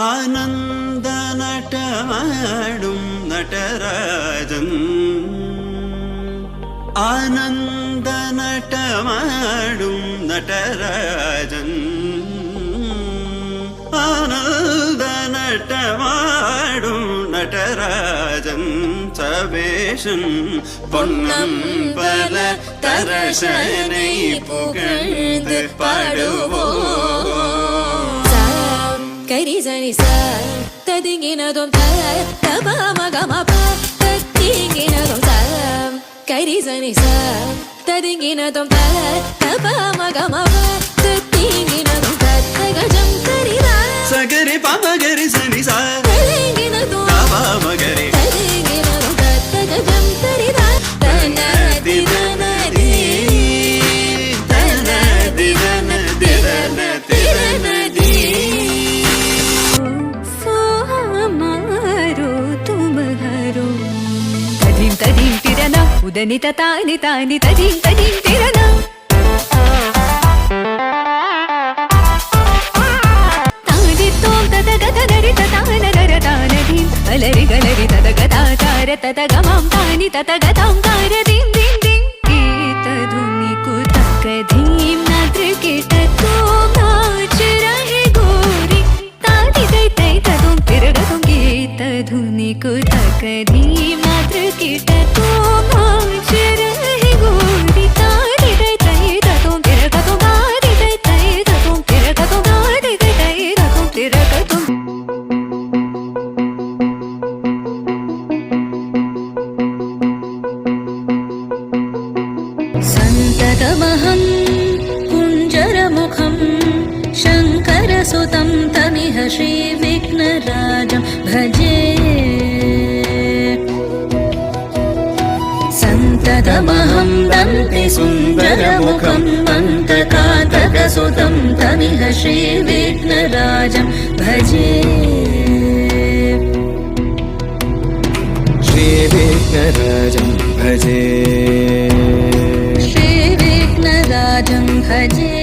ಆನಂದ ನಟ ಮಾಡುಂ ನಟರಾಜಂ ಆನಂದ ನಟ ಮಾಡುಂ ನಟರಾಜಂ ಆನಂದ ನಟ ಮಾಡುಂ ನಟರಾಜಂ சபேஷன் பொன்னம்பல தரசனை புகழ்ந்து பாடுவோம். கரி சனி ச ததிங்கினதும் தப மகம தத்திங்கினதும் கரி சனி ச ததிங்கினதும் தப மகம தத்திங்கினதும் தகஜம் கரிதா சகரி பமகரி சனி ச ததிங்கினதும் தப மகரி ததிங்கினதும் தகஜம் கரிதா தனதி தனதி தனதி தனதி தனதி ததீம் திரன உதனித தானி தானி ததீம் திரன தானி தோம் ததகத நரித தானகர தானதீம் அலரி கலரி ததகதா தார ததகமாம் தானி ததகதாம் தாரதீம் தீம் தீம் கீததுனி குதகதீம் நத்ருகிட தோம் நாச்சரஹே கோரி தானி தை தை ததும் திரகதும் கீததுனி குதகதீம் கிட்ட தோமாச்சரஹே கோரி தாரி தை தை ததும் திரகதும் தாரி தை தை ததும் திரகதும் தாரி தை தை ததும் திரகதும் சந்ததமஹம் குஞ்சரமுகம் சங்கரசுதம் தமிஹ ஸ்ரீ விக்னராஜம் பஜே. तदमहं दन्ति सुन्दरमुखं मन्तकातकसुतं तमिह श्रीविघ्नराजं भजे. श्रीविघ्नराजं भजे श्रीविघ्नराजं भजे.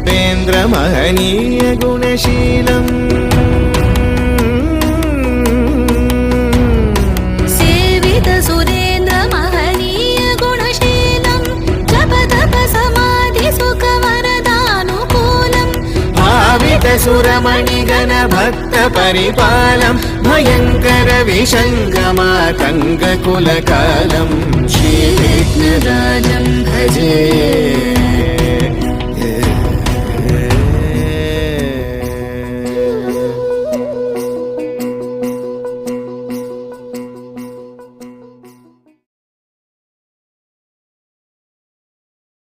पेन्द्रमहनीय गुणशीलम् सुरमणिगण भक्त परिपालं भयंकर विशंगमातंग कुलकालं श्रीविघ्नराजं भजे.